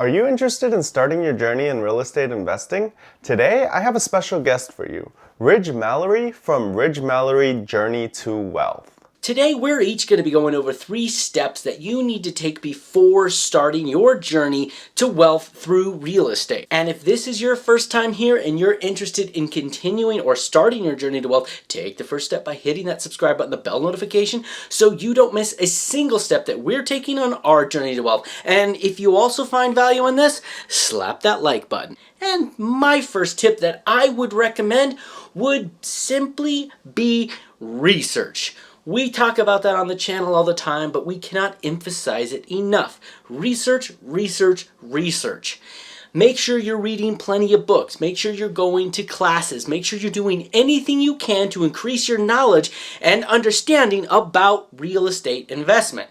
Are you interested in starting your journey in real estate investing? Today, I have a special guest for you, Ridge Mallery from Ridge Mallery Journey to Wealth. Today, we're each going to be going over 3 steps that you need to take before starting your journey to wealth through real estate. And if this is your first time here and you're interested in continuing or starting your journey to wealth, take the first step by hitting that subscribe button, the bell notification, so you don't miss a single step that we're taking on our journey to wealth. And if you also find value in this, slap that like button. And my first tip that I would recommend would simply be research. We talk about that on the channel all the time, but we cannot emphasize it enough. Research, research, research. Make sure you're reading plenty of books. Make sure you're going to classes. Make sure you're doing anything you can to increase your knowledge and understanding about real estate investment.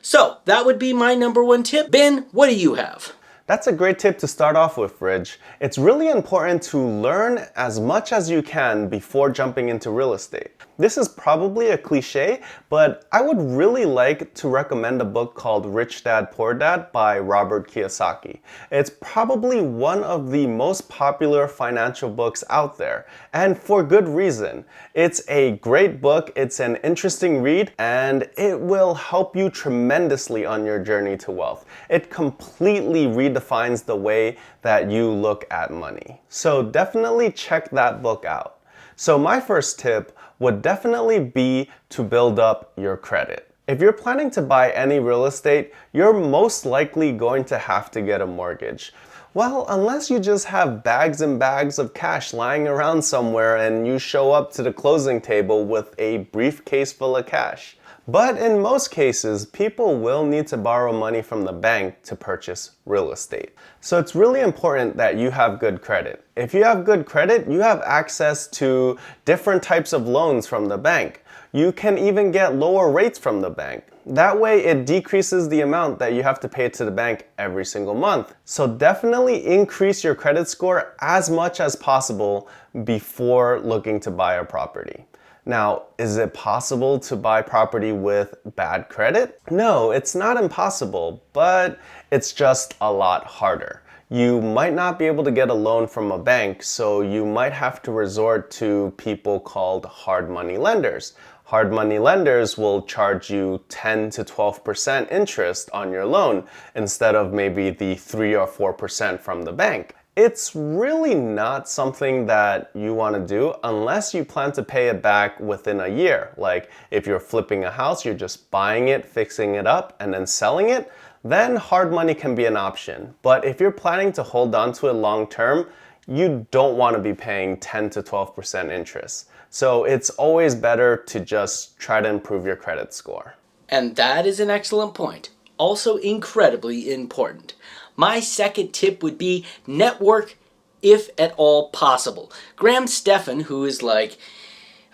So that would be my number 1 tip. Ben, what do you have? That's a great tip to start off with, Ridge. It's really important to learn as much as you can before jumping into real estate. This is probably a cliche, but I would really like to recommend a book called Rich Dad Poor Dad by Robert Kiyosaki. It's probably one of the most popular financial books out there, and for good reason. It's a great book, it's an interesting read, and it will help you tremendously on your journey to wealth. It completely redefines the way that you look at money. So definitely check that book out. So my first tip would definitely be to build up your credit. If you're planning to buy any real estate, you're most likely going to have to get a mortgage. Well, unless you just have bags and bags of cash lying around somewhere and you show up to the closing table with a briefcase full of cash. But in most cases, people will need to borrow money from the bank to purchase real estate. So it's really important that you have good credit. If you have good credit, you have access to different types of loans from the bank. You can even get lower rates from the bank. That way it decreases the amount that you have to pay to the bank every single month. So definitely increase your credit score as much as possible before looking to buy a property. Now, is it possible to buy property with bad credit? No, it's not impossible, but it's just a lot harder. You might not be able to get a loan from a bank, so you might have to resort to people called hard money lenders. Hard money lenders will charge you 10 to 12% interest on your loan instead of maybe the 3 or 4% from the bank. It's really not something that you want to do unless you plan to pay it back within a year. Like if you're flipping a house, you're just buying it, fixing it up, and then selling it, then hard money can be an option. But if you're planning to hold on to it long term, you don't want to be paying 10 to 12% interest. So it's always better to just try to improve your credit score. And that is an excellent point. Also incredibly important. My second tip would be network if at all possible. Graham Stephan, who is like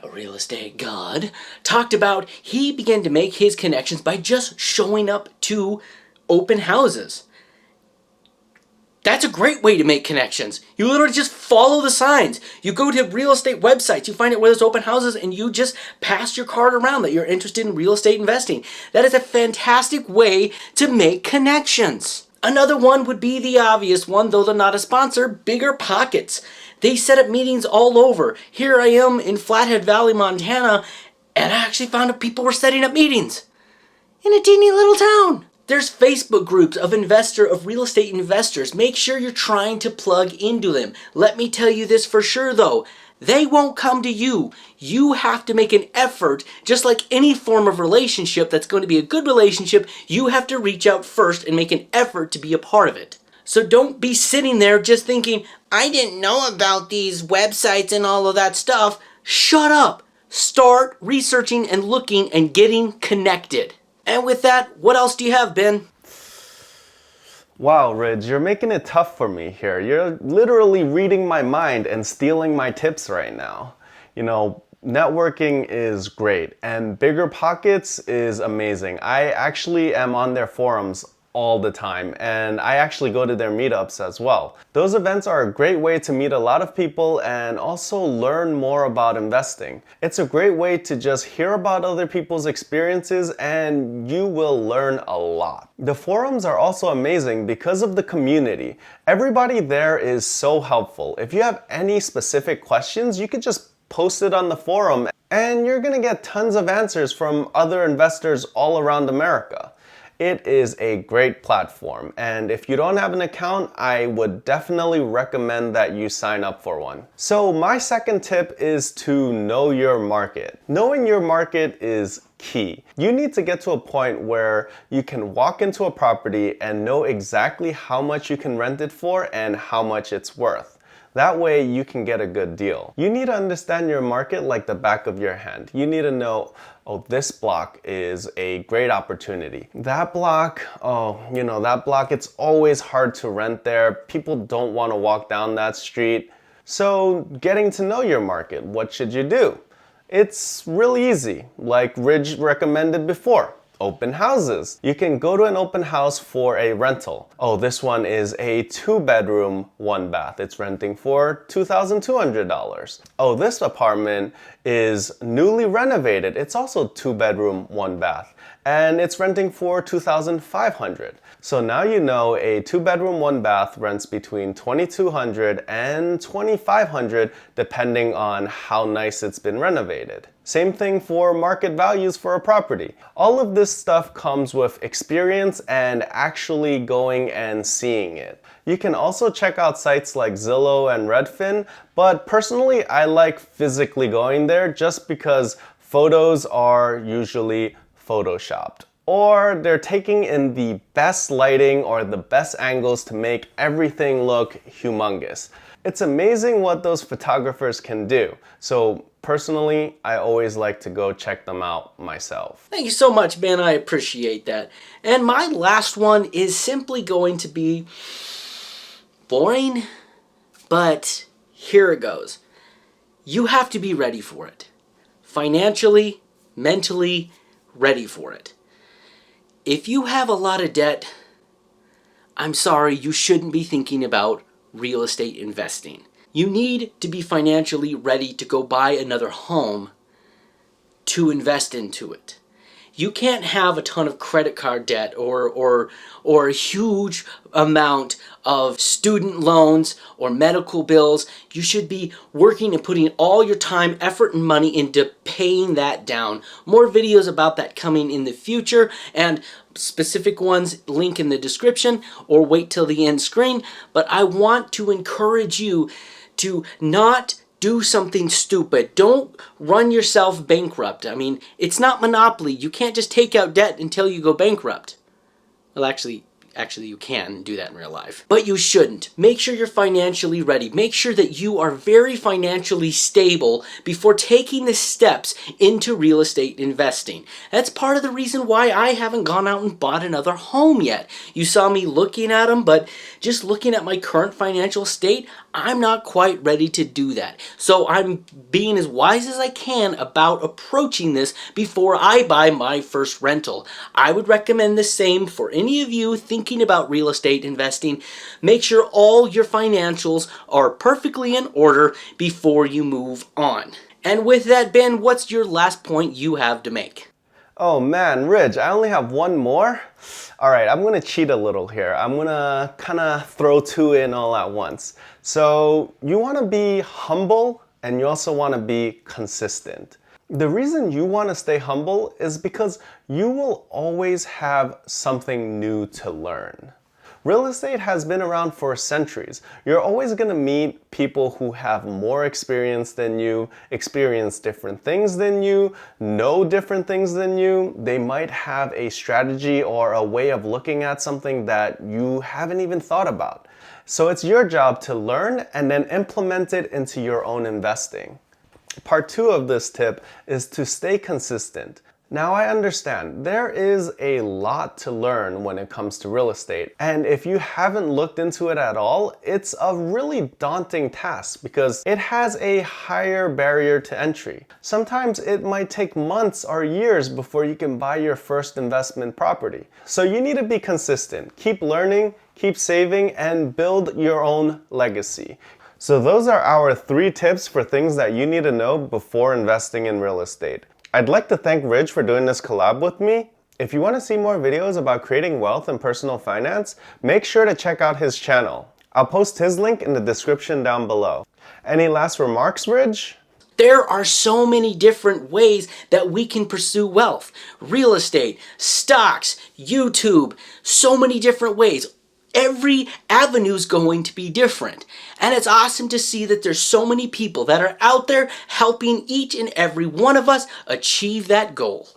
a real estate god, talked about he began to make his connections by just showing up to open houses. That's a great way to make connections. You literally just follow the signs. You go to real estate websites, you find out where there's open houses, and you just pass your card around that you're interested in real estate investing. That is a fantastic way to make connections. Another one would be the obvious one, though they're not a sponsor, Bigger Pockets. They set up meetings all over. Here I am in Flathead Valley, Montana, and I actually found out people were setting up meetings in a teeny little town. There's Facebook groups of real estate investors. Make sure you're trying to plug into them. Let me tell you this for sure though. They won't come to you. You have to make an effort, just like any form of relationship that's going to be a good relationship, you have to reach out first and make an effort to be a part of it. So don't be sitting there just thinking, I didn't know about these websites and all of that stuff. Shut up. Start researching and looking and getting connected. And with that, what else do you have, Ben? Wow, Ridge, you're making it tough for me here. You're literally reading my mind and stealing my tips right now. You know, networking is great and Bigger Pockets is amazing. I actually am on their forums all the time, and I actually go to their meetups as well. Those events are a great way to meet a lot of people and also learn more about investing. It's a great way to just hear about other people's experiences, and you will learn a lot. The forums are also amazing because of the community. Everybody there is so helpful. If you have any specific questions, you could just post it on the forum and you're gonna get tons of answers from other investors all around America. It is a great platform, and if you don't have an account, I would definitely recommend that you sign up for one. So my second tip is to know your market. Knowing your market is key. You need to get to a point where you can walk into a property and know exactly how much you can rent it for and how much it's worth. That way you can get a good deal. You need to understand your market like the back of your hand. You need to know, oh, this block is a great opportunity. That block, that block, it's always hard to rent there. People don't want to walk down that street. So getting to know your market, what should you do? It's really easy, like Ridge recommended before. Open houses. You can go to an open house for a rental. Oh, this one is a 2-bedroom, 1-bath. It's renting for $2,200. Oh, this apartment is newly renovated. It's also 2-bedroom, 1-bath. And it's renting for $2,500. So now you know a 2-bedroom, 1-bath rents between $2,200 and $2,500 depending on how nice it's been renovated. Same thing for market values for a property. All of this stuff comes with experience and actually going and seeing it. You can also check out sites like Zillow and Redfin, but personally I like physically going there just because photos are usually photoshopped, or they're taking in the best lighting or the best angles to make everything look humongous. It's amazing what those photographers can do. So personally, I always like to go check them out myself. Thank you so much, Ben. I appreciate that. And my last one is simply going to be boring, but here it goes. You have to be ready for it. Financially, mentally, ready for it. If you have a lot of debt, I'm sorry, you shouldn't be thinking about real estate investing. You need to be financially ready to go buy another home to invest into it. You can't have a ton of credit card debt or a huge amount of student loans or medical bills. You should be working and putting all your time, effort, and money into paying that down. More videos about that coming in the future, and specific ones link in the description or wait till the end screen. But I want to encourage you to not do something stupid. Don't run yourself bankrupt. I mean, it's not Monopoly. You can't just take out debt until you go bankrupt. Well, actually you can do that in real life. But you shouldn't. Make sure you're financially ready. Make sure that you are very financially stable before taking the steps into real estate investing. That's part of the reason why I haven't gone out and bought another home yet. You saw me looking at them, but just looking at my current financial state, I'm not quite ready to do that. So I'm being as wise as I can about approaching this before I buy my first rental. I would recommend the same for any of you thinking about real estate investing. Make sure all your financials are perfectly in order before you move on. And with that, Ben, what's your last point you have to make? Oh man, Ridge, I only have one more? Alright, I'm gonna cheat a little here. I'm gonna kinda throw two in all at once. So, you wanna be humble and you also wanna be consistent. The reason you wanna stay humble is because you will always have something new to learn. Real estate has been around for centuries. You're always going to meet people who have more experience than you, experience different things than you, know different things than you. They might have a strategy or a way of looking at something that you haven't even thought about. So it's your job to learn and then implement it into your own investing. Part 2 of this tip is to stay consistent. Now I understand there is a lot to learn when it comes to real estate, and if you haven't looked into it at all, it's a really daunting task because it has a higher barrier to entry. Sometimes it might take months or years before you can buy your first investment property. So you need to be consistent, keep learning, keep saving, and build your own legacy. So those are our 3 tips for things that you need to know before investing in real estate. I'd like to thank Ridge for doing this collab with me. If you want to see more videos about creating wealth and personal finance, make sure to check out his channel. I'll post his link in the description down below. Any last remarks, Ridge? There are so many different ways that we can pursue wealth. Real estate, stocks, YouTube, so many different ways. Every avenue is going to be different. And it's awesome to see that there's so many people that are out there helping each and every one of us achieve that goal.